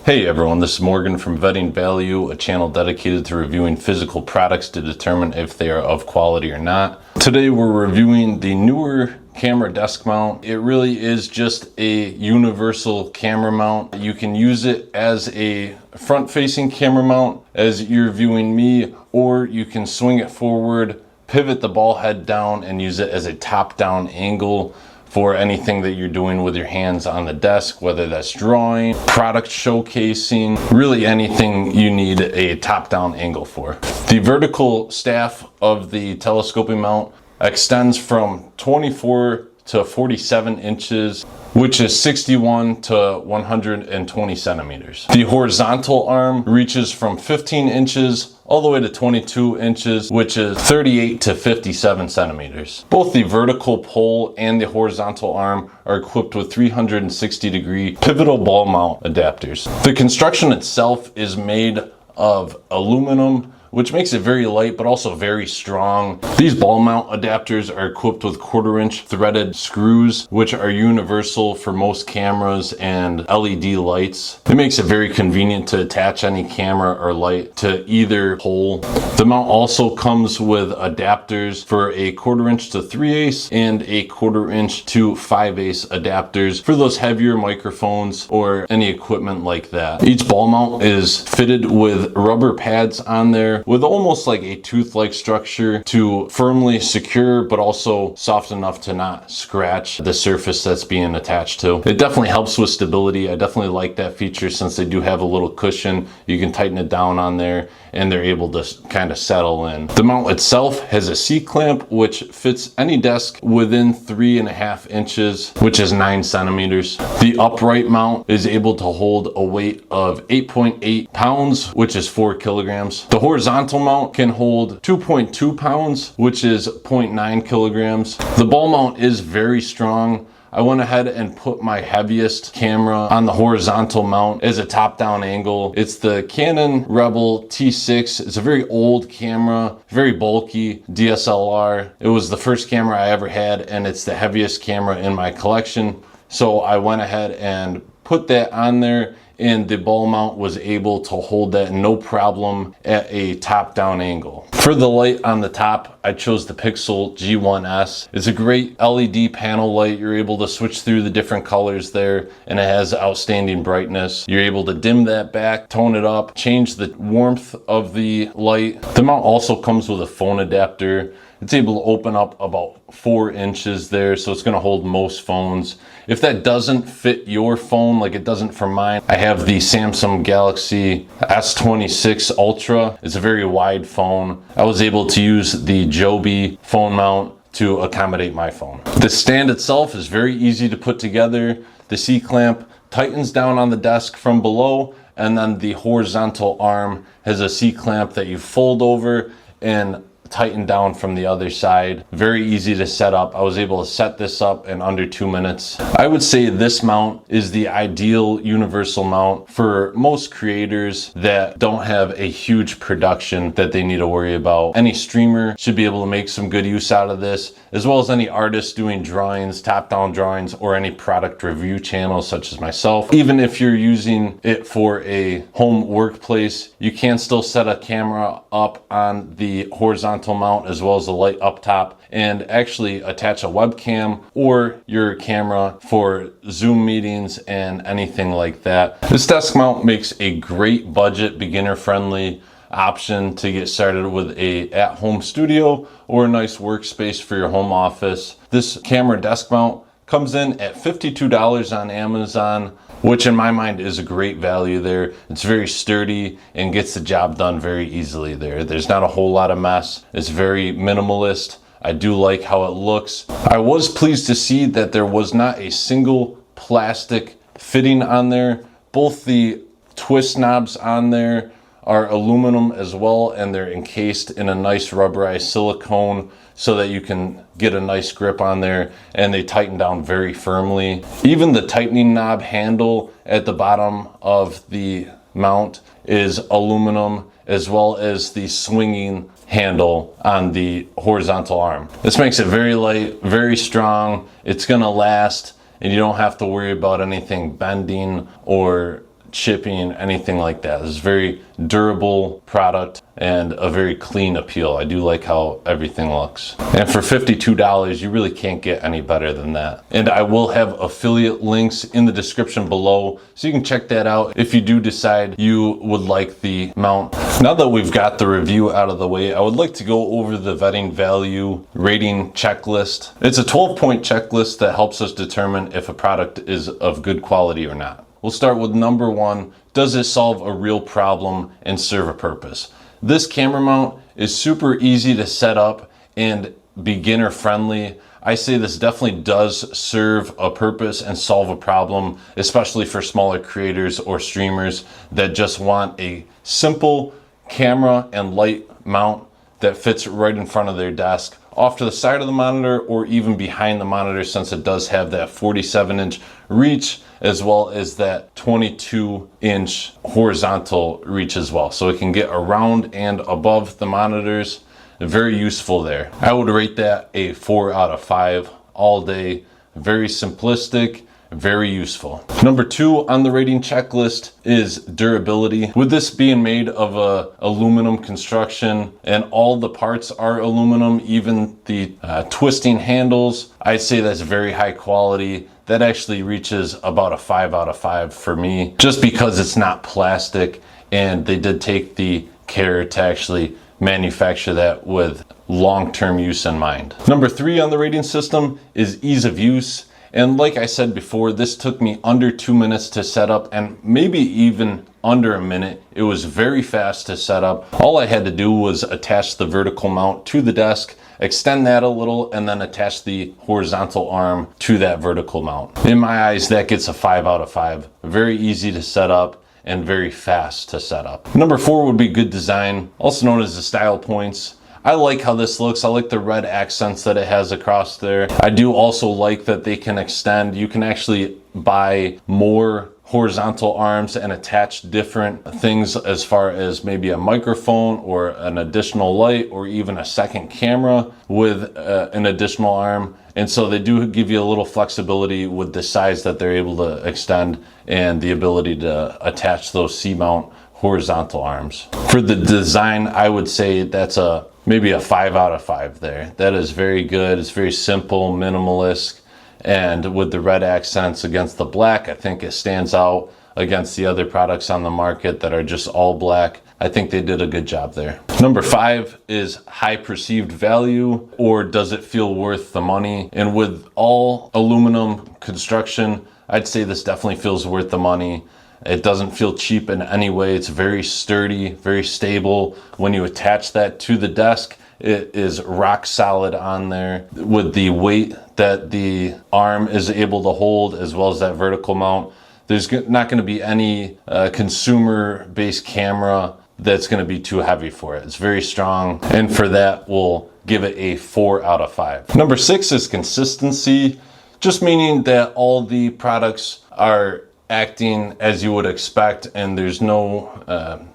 Hey everyone, this is Morgan from Vetting Value, a channel dedicated to reviewing physical products to determine if they are of quality or not. Today we're reviewing the Neewer camera desk mount. It really is just a universal camera mount. You can use it as a front-facing camera mount as you're viewing me, or you can swing it forward, pivot the ball head down, and use it as a top-down angle for anything that you're doing with your hands on the desk, whether that's drawing, product showcasing, really anything you need a top-down angle for. The vertical staff of the telescoping mount extends from 24 to 47 inches, which is 61 to 120 centimeters. The horizontal arm reaches from 15 inches all the way to 22 inches, which is 38 to 57 centimeters. Both the vertical pole and the horizontal arm are equipped with 360-degree pivotal ball mount adapters. The construction itself is made of aluminum, which makes it very light but also very strong. These ball mount adapters are equipped with 1/4-inch threaded screws, which are universal for most cameras and LED lights. It makes it very convenient to attach any camera or light to either pole. The mount also comes with adapters for a 1/4-inch to 3/8 and a 1/4-inch to 5/8 adapters for those heavier microphones or any equipment like that. Each ball mount is fitted with rubber pads on there with almost like a tooth-like structure to firmly secure but also soft enough to not scratch the surface that's being attached to. It definitely helps with stability. I definitely like that feature since they do have a little cushion. You can tighten it down on there and they're able to kind of settle in. The mount itself has a C-clamp which fits any desk within 3.5 inches, which is 9 centimeters. The upright mount is able to hold a weight of 8.8 pounds, which is 4 kilograms. The horizontal mount can hold 2.2 pounds, which is 0.9 kilograms. The ball mount is very strong. I went ahead and put my heaviest camera on the horizontal mount as a top-down angle. It's the Canon Rebel T6. It's a very old camera, very bulky DSLR. It was the first camera I ever had, and it's the heaviest camera in my collection. So I went ahead and put that on there, and the ball mount was able to hold that no problem at a top-down angle. For the light on the top, I chose the Pixel G1S. It's a great LED panel light. You're able to switch through the different colors there, and it has outstanding brightness. You're able to dim that back, tone it up, change the warmth of the light. The mount also comes with a phone adapter. It's able to open up about 4 inches there, so it's gonna hold most phones. If that doesn't fit your phone, like it doesn't for mine, I have the Samsung Galaxy S26 Ultra. It's a very wide phone. I was able to use the Joby phone mount to accommodate my phone. The stand itself is very easy to put together. The C-clamp tightens down on the desk from below, and then the horizontal arm has a C-clamp that you fold over and tighten down from the other side. Very easy to set up. I was able to set this up in under 2 minutes. I would say this mount is the ideal universal mount for most creators that don't have a huge production that they need to worry about. Any streamer should be able to make some good use out of this, as well as any artist doing drawings, top-down drawings, or any product review channels such as myself. Even if you're using it for a home workplace, you can still set a camera up on the horizontal mount as well as the light up top and actually attach a webcam or your camera for Zoom meetings and anything like that. This desk mount makes a great budget, beginner-friendly option to get started with a at-home studio or a nice workspace for your home office. This camera desk mount comes in at $52 on Amazon, which in my mind is a great value there. It's very sturdy and gets the job done very easily there. There's not a whole lot of mess. It's very minimalist. I do like how it looks. I was pleased to see that there was not a single plastic fitting on there. Both the twist knobs on there are aluminum as well, and they're encased in a nice rubberized silicone so that you can get a nice grip on there, and they tighten down very firmly. Even the tightening knob handle at the bottom of the mount is aluminum, as well as the swinging handle on the horizontal arm. This makes it very light, very strong. It's gonna last, and you don't have to worry about anything bending or chipping, anything like that. It's a very durable product and a very clean appeal. I do like how everything looks. And for $52, you really can't get any better than that. And I will have affiliate links in the description below, so you can check that out if you do decide you would like the mount. Now that we've got the review out of the way, I would like to go over the vetting value rating checklist. It's a 12-point checklist that helps us determine if a product is of good quality or not. We'll start with number 1. Does it solve a real problem and serve a purpose? This camera mount is super easy to set up and beginner friendly. I say this definitely does serve a purpose and solve a problem, especially for smaller creators or streamers that just want a simple camera and light mount that fits right in front of their desk, off to the side of the monitor, or even behind the monitor, since it does have that 47-inch reach as well as that 22-inch horizontal reach as well. So it can get around and above the monitors. Very useful there. I would rate that a 4 out of 5 all day. Very simplistic, very useful. Number 2 on the rating checklist is durability. With this being made of a aluminum construction and all the parts are aluminum, even the twisting handles, I'd say that's very high quality. That actually reaches about a 5 out of 5 for me, just because it's not plastic and they did take the care to actually manufacture that with long-term use in mind. Number 3 on the rating system is ease of use. And like I said before, this took me under 2 minutes to set up, and maybe even under a minute. It was very fast to set up. All I had to do was attach the vertical mount to the desk, extend that a little, and then attach the horizontal arm to that vertical mount. In my eyes, that gets a 5 out of 5. Very easy to set up and very fast to set up. Number 4 would be good design, also known as the style points. I like how this looks. I like the red accents that it has across there. I do also like that they can extend. You can actually buy more horizontal arms and attach different things, as far as maybe a microphone or an additional light or even a second camera with an additional arm. And so they do give you a little flexibility with the size that they're able to extend and the ability to attach those C-mount horizontal arms. For the design, I would say that's maybe a 5 out of 5 there. That is very good. It's very simple, minimalist, and with the red accents against the black, I think it stands out against the other products on the market that are just all black. I think they did a good job there. Number 5 is high perceived value, or does it feel worth the money? And with all aluminum construction, I'd say this definitely feels worth the money. It doesn't feel cheap in any way. It's very sturdy, very stable. When you attach that to the desk, it is rock solid on there. With the weight that the arm is able to hold, as well as that vertical mount, there's not going to be any consumer-based camera that's going to be too heavy for it. It's very strong, and for that, we'll give it a 4 out of 5. Number 6 is consistency, just meaning that all the products are acting as you would expect, and there's no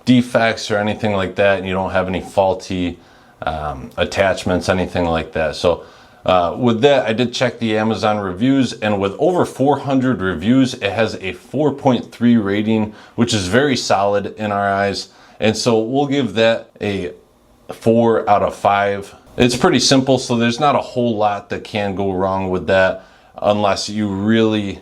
defects or anything like that, and you don't have any faulty attachments, anything like that. So with that, I did check the Amazon reviews, and with over 400 reviews, it has a 4.3 rating, which is very solid in our eyes. And so we'll give that a 4 out of 5. It's pretty simple, so there's not a whole lot that can go wrong with that, unless you really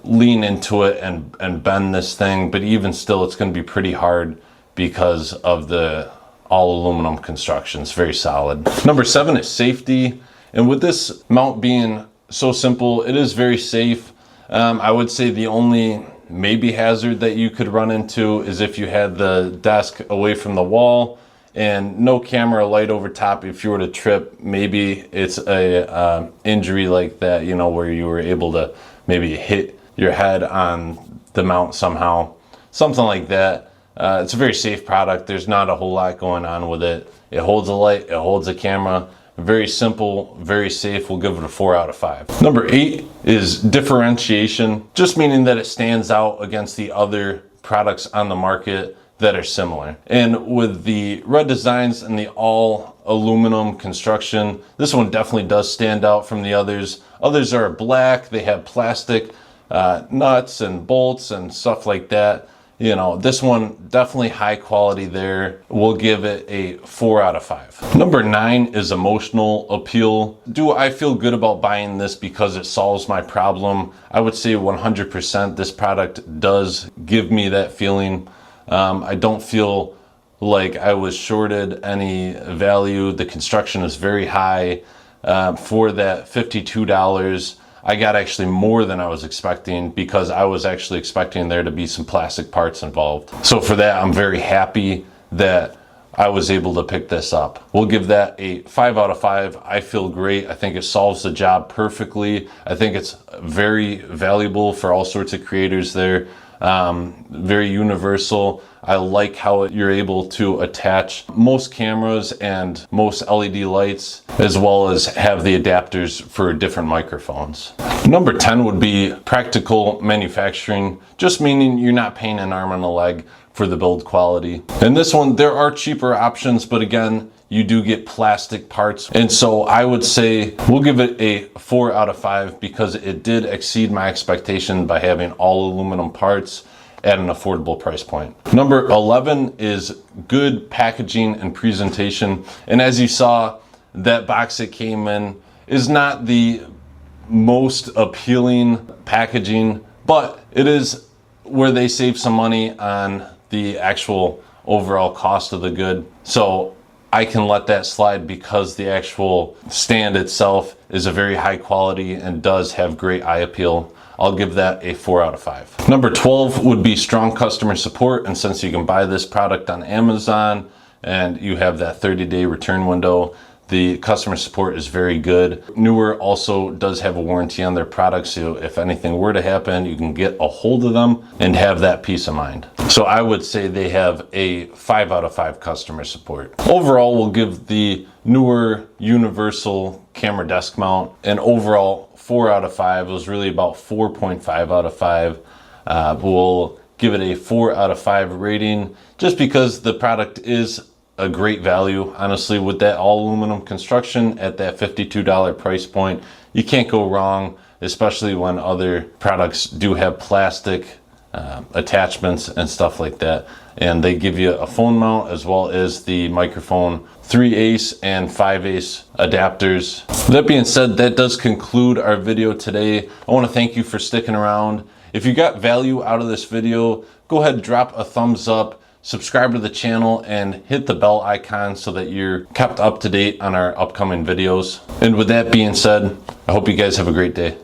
lean into it and bend this thing. But even still, it's going to be pretty hard because of the all aluminum construction. It's very solid. Number 7 is safety. And with this mount being so simple, it is very safe. I would say the only maybe hazard that you could run into is if you had the desk away from the wall and no camera light over top. If you were to trip, maybe it's a injury like that, you know, where you were able to maybe hit your head on the mount somehow, something like that. It's a very safe product. There's not a whole lot going on with it. It holds a light, it holds a camera. Very simple, very safe. We'll give it a 4 out of 5. Number 8 is differentiation, just meaning that it stands out against the other products on the market that are similar. And with the red designs and the all aluminum construction, this one definitely does stand out from the others. Others are black, they have plastic nuts and bolts and stuff like that. You know, this one definitely high quality there. We'll give it a 4 out of 5. Number 9 is emotional appeal. Do I feel good about buying this because it solves my problem? I would say 100% this product does give me that feeling. I don't feel like I was shorted any value. The construction is very high. For that $52, I got actually more than I was expecting, because I was actually expecting there to be some plastic parts involved. So for that, I'm very happy that I was able to pick this up. We'll give that a 5 out of 5. I feel great. I think it solves the job perfectly. I think it's very valuable for all sorts of creators there. Very universal. I like how you're able to attach most cameras and most LED lights, as well as have the adapters for different microphones. Number 10 would be practical manufacturing, just meaning you're not paying an arm and a leg for the build quality. In this one, there are cheaper options, but again, you do get plastic parts. And so I would say we'll give it a 4 out of 5 because it did exceed my expectation by having all aluminum parts at an affordable price point. Number 11 is good packaging and presentation. And as you saw, that box it came in is not the most appealing packaging, but it is where they save some money on the actual overall cost of the good. So I can let that slide because the actual stand itself is a very high quality and does have great eye appeal. I'll give that a 4 out of 5. Number 12 would be strong customer support. And since you can buy this product on Amazon and you have that 30-day return window, the customer support is very good. Neewer also does have a warranty on their products, so if anything were to happen, you can get a hold of them and have that peace of mind. So I would say they have a 5 out of 5 customer support. Overall, we'll give the Neewer universal camera desk mount an overall 4 out of 5. It was really about 4.5 out of 5. We'll give it a 4 out of 5 rating just because the product is a great value. Honestly, with that all aluminum construction at that $52 price point, you can't go wrong, especially when other products do have plastic attachments and stuff like that. And they give you a phone mount as well as the microphone 3/8 and 5/8 adapters. That being said, that does conclude our video today. I want to thank you for sticking around. If you got value out of this video, go ahead and drop a thumbs up, subscribe to the channel, and hit the bell icon so that you're kept up to date on our upcoming videos. And with that being said, I hope you guys have a great day.